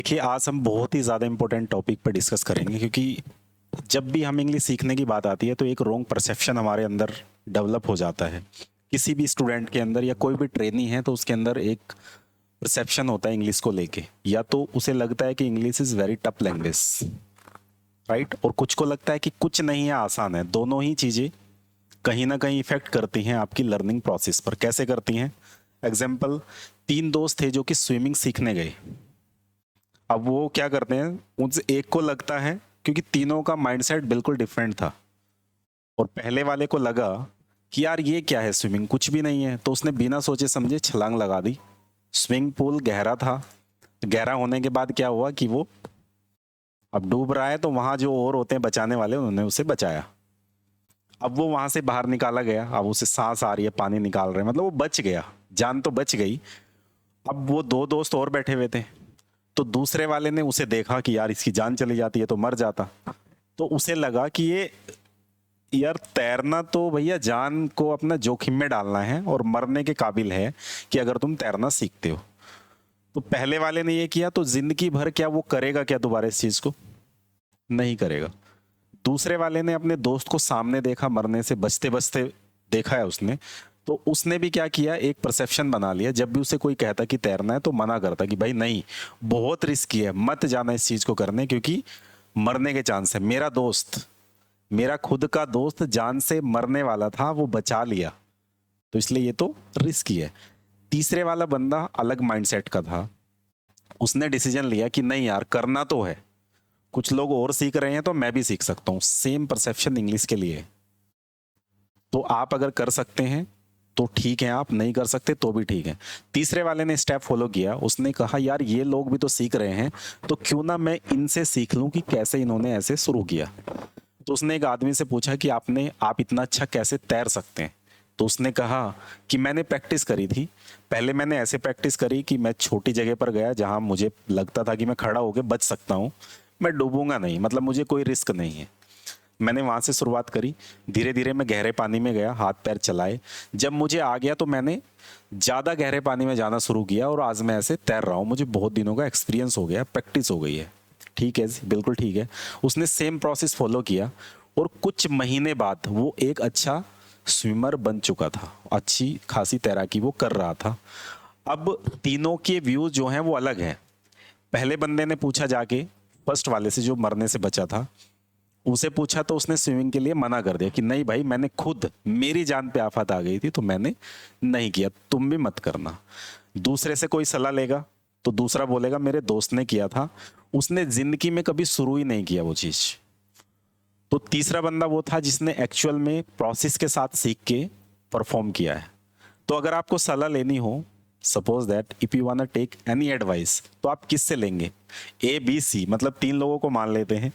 देखिए, आज हम बहुत ही ज़्यादा इम्पोर्टेंट टॉपिक पर डिस्कस करेंगे क्योंकि जब भी हम इंग्लिश सीखने की बात आती है तो एक रॉन्ग परसेप्शन हमारे अंदर डेवलप हो जाता है। किसी भी स्टूडेंट के अंदर या कोई भी ट्रेनी है तो उसके अंदर एक परसेप्शन होता है इंग्लिश को लेके। या तो उसे लगता है कि English is very tough language, right, और कुछ को लगता है कि कुछ नहीं है, आसान है। दोनों ही चीज़ें कहीं ना कहीं इफेक्ट करती हैं आपकी लर्निंग प्रोसेस पर। कैसे करती हैं? एग्जाम्पल, तीन दोस्त थे जो कि स्विमिंग सीखने गए। अब वो क्या करते हैं, उनसे एक को लगता है, क्योंकि तीनों का माइंडसेट बिल्कुल डिफरेंट था, और पहले वाले को लगा कि यार ये क्या है, स्विमिंग कुछ भी नहीं है, तो उसने बिना सोचे समझे छलांग लगा दी। स्विमिंग पूल गहरा था। गहरा होने के बाद क्या हुआ कि वो अब डूब रहा है, तो वहां जो और होते हैं बचाने वाले, उन्होंने उसे बचाया। अब वो वहां से बाहर निकाला गया। अब उसे सांस आ रही है, पानी निकाल रहे हैं, मतलब वो बच गया, जान तो बच गई। अब वो दो दोस्त और बैठे हुए थे, तो दूसरे वाले ने उसे देखा कि यार इसकी जान चली जाती है तो मर जाता। तो उसे लगा कि ये यार तैरना तो भैया जान को अपना जोखिम में डालना है और मरने के काबिल है कि अगर तुम तैरना सीखते हो। तो पहले वाले ने ये किया, तो जिंदगी भर क्या वो करेगा क्या दोबारा इस चीज को? नहीं करेगा। दूसरे वाले ने अपने दोस्त को सामने देखा, मरने से बचते बचते देखा है उसने, तो उसने भी क्या किया, एक परसेप्शन बना लिया। जब भी उसे कोई कहता कि तैरना है तो मना करता कि भाई नहीं, बहुत रिस्की है, मत जाना इस चीज को करने, क्योंकि मरने के चांस है। मेरा दोस्त, मेरा खुद का दोस्त जान से मरने वाला था, वो बचा लिया, तो इसलिए ये तो रिस्की है। तीसरे वाला बंदा अलग माइंडसेट का था। उसने डिसीजन लिया कि नहीं यार, करना तो है, कुछ लोग और सीख रहे हैं तो मैं भी सीख सकता हूँ। सेम परसेप्शन इंग्लिश के लिए है। तो आप अगर कर सकते हैं तो ठीक है, आप नहीं कर सकते तो भी ठीक है। तीसरे वाले ने स्टेप फॉलो किया। उसने कहा यार ये लोग भी तो सीख रहे हैं, तो क्यों ना मैं इनसे सीख लूं कि कैसे इन्होंने ऐसे शुरू किया। तो उसने एक आदमी से पूछा कि आप इतना अच्छा कैसे तैर सकते हैं? तो उसने कहा कि मैंने प्रैक्टिस करी थी। पहले मैंने ऐसे प्रैक्टिस करी कि मैं छोटी जगह पर गया जहां मुझे लगता था कि मैं खड़ा होकर बच सकता हूं, मैं डूबूंगा नहीं, मतलब मुझे कोई रिस्क नहीं है। मैंने वहां से शुरुआत करी। धीरे धीरे मैं गहरे पानी में गया, हाथ पैर चलाए। जब मुझे आ गया तो मैंने ज़्यादा गहरे पानी में जाना शुरू किया, और आज मैं ऐसे तैर रहा हूँ। मुझे बहुत दिनों का एक्सपीरियंस हो गया, प्रैक्टिस हो गई है। ठीक है जी, बिल्कुल ठीक है। उसने सेम प्रोसेस फॉलो किया, और कुछ महीने बाद वो एक अच्छा स्विमर बन चुका था। अच्छी खासी तैराकी वो कर रहा था। अब तीनों के व्यूज जो हैं वो अलग हैं। पहले बंदे ने पूछा जाके, फर्स्ट वाले से जो मरने से बचा था, उसे पूछा तो उसने स्विमिंग के लिए मना कर दिया कि नहीं भाई, मैंने खुद, मेरी जान पे आफत आ गई थी तो मैंने नहीं किया, तुम भी मत करना। दूसरे से कोई सलाह लेगा तो दूसरा बोलेगा मेरे दोस्त ने किया था, उसने जिंदगी में कभी शुरू ही नहीं किया वो चीज। तो तीसरा बंदा वो था जिसने एक्चुअल में प्रोसेस के साथ सीख के परफॉर्म किया है। तो अगर आपको सलाह लेनी हो, suppose that if you want take any advice, तो आप किससे लेंगे? ए बी सी, मतलब तीन लोगों को मान लेते हैं,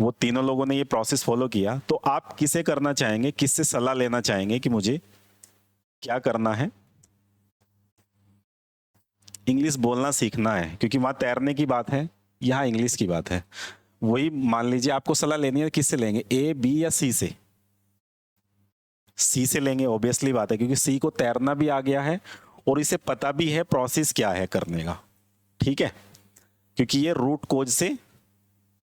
वो तीनों लोगों ने ये प्रोसेस फॉलो किया, तो आप किसे करना चाहेंगे, किससे सलाह लेना चाहेंगे कि मुझे क्या करना है? इंग्लिश बोलना सीखना है, क्योंकि वहां तैरने की बात है, यहाँ इंग्लिश की बात है। वही मान लीजिए आपको सलाह लेनी है, किससे लेंगे, ए बी या सी से? सी से लेंगे, ऑब्वियसली बात है, क्योंकि सी को तैरना भी आ गया है और इसे पता भी है प्रोसेस क्या है करने का। ठीक है, क्योंकि ये रूट कोज से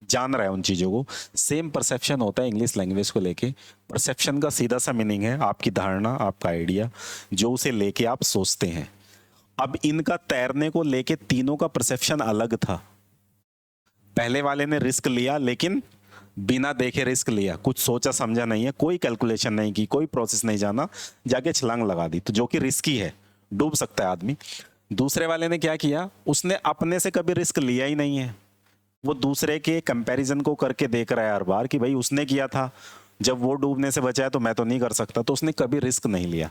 जान रहा है उन चीजों को। सेम परसेप्शन होता है इंग्लिश लैंग्वेज को लेके। परसेप्शन का सीधा सा मीनिंग है आपकी धारणा, आपका आइडिया, जो उसे लेके आप सोचते हैं। अब इनका तैरने को लेके तीनों का परसेप्शन अलग था। पहले वाले ने रिस्क लिया, लेकिन बिना देखे रिस्क लिया, कुछ सोचा समझा नहीं है, कोई कैलकुलेशन नहीं की, कोई प्रोसेस नहीं जाना, जाके छलांग लगा दी, तो जो कि रिस्की है, डूब सकता है आदमी। दूसरे वाले ने क्या किया, उसने अपने से कभी रिस्क लिया ही नहीं है। वो दूसरे के कंपैरिजन को करके देख रहा है हर बार कि भाई उसने किया था, जब वो डूबने से बचा है तो मैं तो नहीं कर सकता, तो उसने कभी रिस्क नहीं लिया।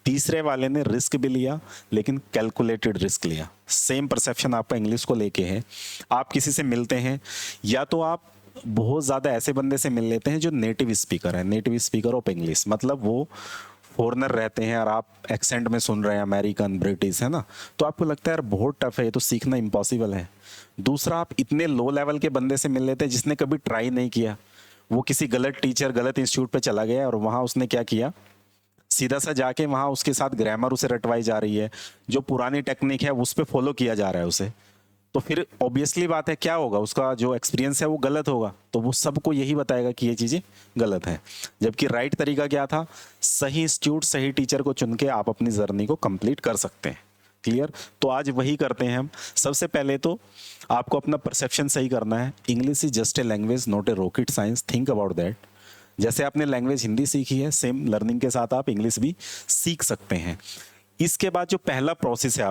तीसरे वाले ने रिस्क भी लिया, लेकिन कैलकुलेटेड रिस्क लिया। सेम परसेप्शन आपका इंग्लिश को लेके है। आप किसी से मिलते हैं, या तो आप बहुत ज़्यादा ऐसे बंदे से मिल लेते हैं जो नेटिव स्पीकर है, नेटिव स्पीकर ऑफ इंग्लिश, मतलब वो फॉरनर रहते हैं और आप एक्सेंट में सुन रहे हैं अमेरिकन, ब्रिटिश, है ना, तो आपको लगता है यार बहुत टफ है, ये तो सीखना इम्पॉसिबल है। दूसरा, आप इतने लो लेवल के बंदे से मिल लेते हैं जिसने कभी ट्राई नहीं किया, वो किसी गलत टीचर, गलत इंस्टीट्यूट पे चला गया और वहां उसने क्या किया, सीधा सा जाके वहां उसके साथ ग्रामर उसे रटवाई जा रही है, जो पुरानी टेक्निक है उस पर फॉलो किया जा रहा है उसे, तो फिर ऑब्वियसली बात है क्या होगा, उसका जो एक्सपीरियंस है वो गलत होगा, तो वो सबको यही बताएगा कि ये चीज़ें गलत है। जबकि राइट तरीका क्या था, सही इंस्टीट्यूट सही टीचर को चुन के आप अपनी जर्नी को कंप्लीट कर सकते हैं। क्लियर? तो आज वही करते हैं हम। सबसे पहले तो आपको अपना परसेप्शन सही करना है। English is just a language, not a rocket science, think about that. जैसे आपने लैंग्वेज हिंदी सीखी है, सेम लर्निंग के साथ आप इंग्लिश भी सीख सकते हैं। इसके बाद जो पहला प्रोसेस है